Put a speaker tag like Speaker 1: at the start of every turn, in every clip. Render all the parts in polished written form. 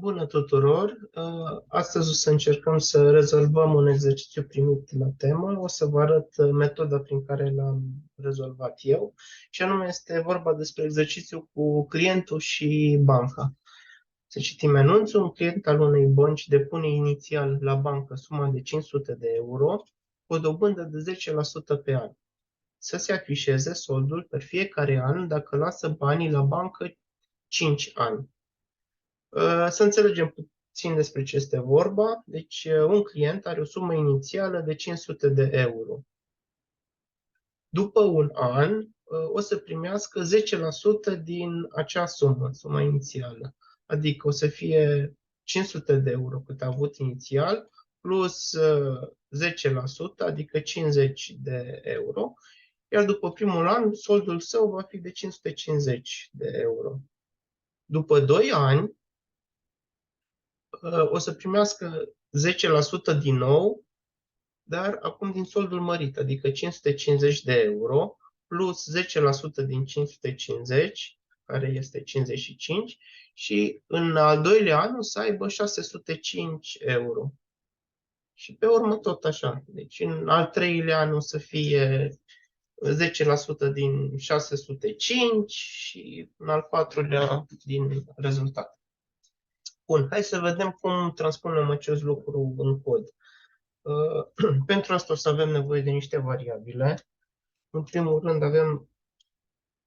Speaker 1: Bună tuturor! Astăzi o să încercăm să rezolvăm un exercițiu primit la temă. O să vă arăt metoda prin care l-am rezolvat eu și anume este vorba despre exercițiu cu clientul și banca. Să citim enunțul. Un client al unei bănci depune inițial la bancă suma de 500 de euro cu o dobândă de 10% pe an. Să se afișeze soldul pe fiecare an dacă lasă banii la bancă 5 ani. Să înțelegem puțin despre ce este vorba. Deci, un client are o sumă inițială de 500 de euro. După un an, o să primească 10% din acea sumă, suma inițială. Adică o să fie 500 de euro cât a avut inițial, plus 10%, adică 50 de euro. Iar după primul an, soldul său va fi de 550 de euro. După 2 ani, o să primească 10% din nou, dar acum din soldul mărit, adică 550 de euro, plus 10% din 550, care este 55, și în al doilea an o să aibă 605 euro. Și pe urmă tot așa. Deci în al treilea an o să fie 10% din 605 și în al patrulea din rezultat. Bun, hai să vedem cum transpunem acest lucru în cod. Pentru asta o să avem nevoie de niște variabile. În primul rând avem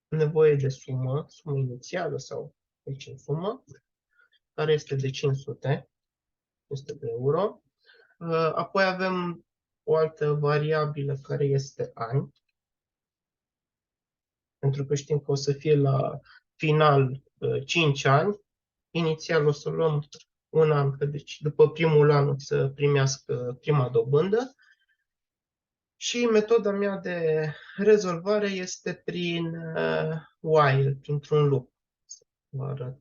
Speaker 1: nevoie de sumă inițială sau aici în sumă, care este de 500 de euro. Apoi avem o altă variabilă care este ani, pentru că știm că o să fie la final 5 ani. Inițial o să luăm un an, că deci după primul an o să primească prima dobândă. Și metoda mea de rezolvare este prin while, printr-un loop. Vă arăt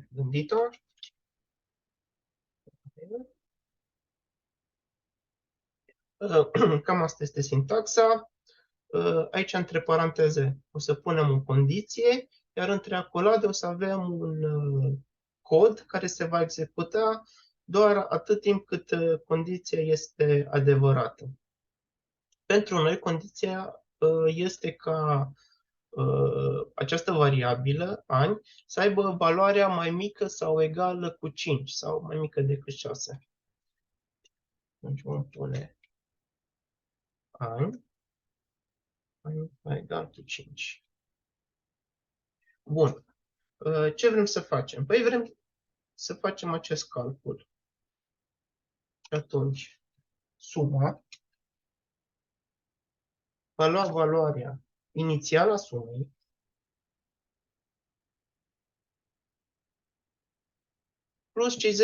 Speaker 1: gândit-o. Cam asta este sintaxa. Aici, între paranteze, o să punem o condiție, iar între acolade o să avem un cod care se va executa doar atât timp cât condiția este adevărată. Pentru noi, condiția este ca această variabilă, ani, să aibă valoarea mai mică sau egală cu 5 sau mai mică decât 6. Deci vom pune ani mai egal cu 5. Bun. Ce vrem să facem? Păi vrem să facem acest calcul. Și atunci, suma va lua valoarea inițială a sumei plus cei 10%,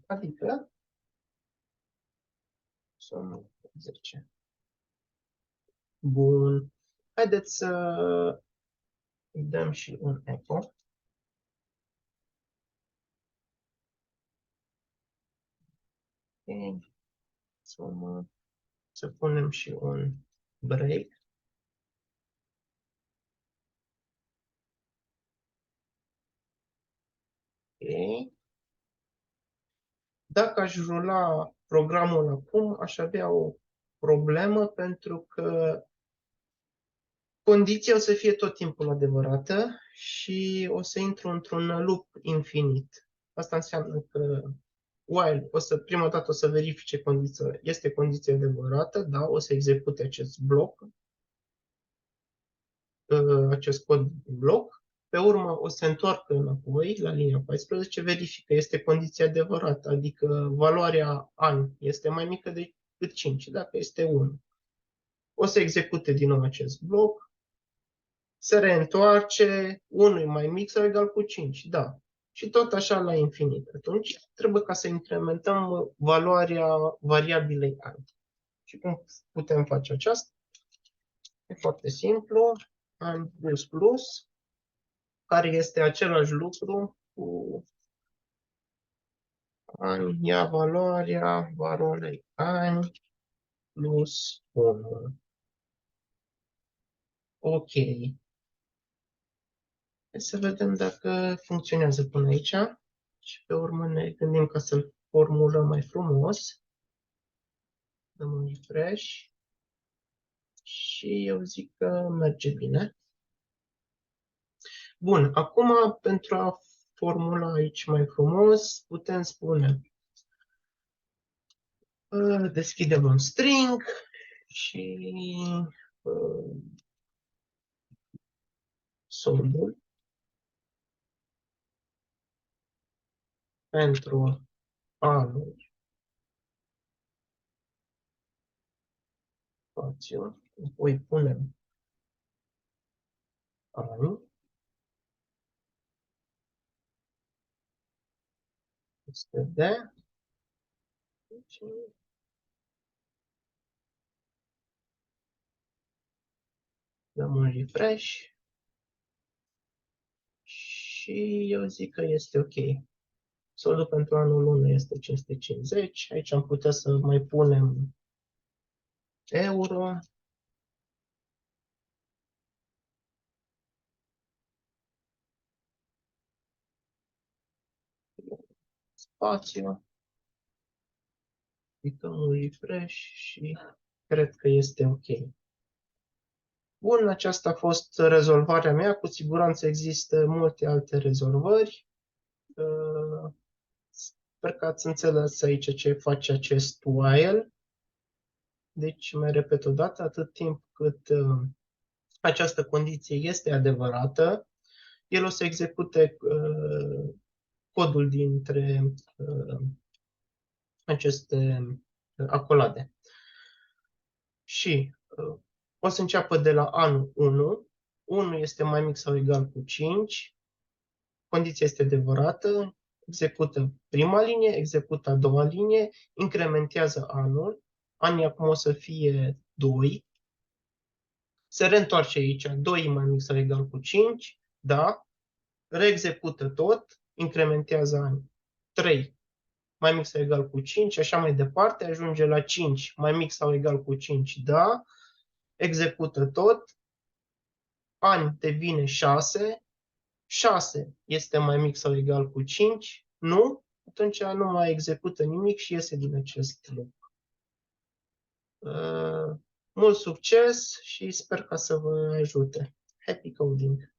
Speaker 1: adică sumă 10. Bun. Haideți să îi dăm și un echo. Okay. Să punem și un break. Okay. Dacă aș rula programul acum, aș avea o problemă pentru că condiția o să fie tot timpul adevărată și o să intru într-un loop infinit. Asta înseamnă că while prima dată o să verifice condiția, este condiția adevărată, da, o să execute acest bloc, acest cod bloc. Pe urmă o să se întoarcă înapoi la linia 14, verifică, este condiția adevărată, adică valoarea an este mai mică decât 5, dacă este 1. O să execute din nou acest bloc, se reîntoarce, 1 e mai mic sau egal cu 5, da. Și tot așa la infinit. Atunci trebuie ca să incrementăm valoarea variabilei an. Și cum putem face aceasta? E foarte simplu. An plus plus, care este același lucru cu an, ia valoarea valorei ani plus 1. Ok. Să vedem dacă funcționează până aici. Și pe urmă ne gândim ca să-l formulăm mai frumos. Dăm un refresh. Și eu zic că merge bine. Bun, acum pentru a formula aici mai frumos, putem spune deschidem un string și soldul pentru anul spațiu, apoi punem ani, este de, deci, dăm un refresh și eu zic că este ok. Soldul pentru anul 1 este 550, aici am putea să mai punem euro, spațiu, clicăm un refresh și cred că este ok. Bun, aceasta a fost rezolvarea mea. Cu siguranță există multe alte rezolvări. Sper că ați înțeles aici ce face acest while. Deci, mai repet o dată, atât timp cât această condiție este adevărată, el o să execute codul dintre aceste acolade. Și o să înceapă de la anul 1. 1 este mai mic sau egal cu 5. Condiția este adevărată. Execută prima linie, execută a doua linie, incrementează anul. Anii acum o să fie 2. Se reîntoarce aici. 2 mai mic sau egal cu 5. Da. Reexecută tot. Incrementează ani. 3 mai mic sau egal cu 5, așa mai departe, ajunge la 5 mai mic sau egal cu 5, da, execută tot, ani devine 6, 6 este mai mic sau egal cu 5, nu, atunci nu mai execută nimic și iese din acest loop. Mult succes și sper ca să vă ajute. Happy coding!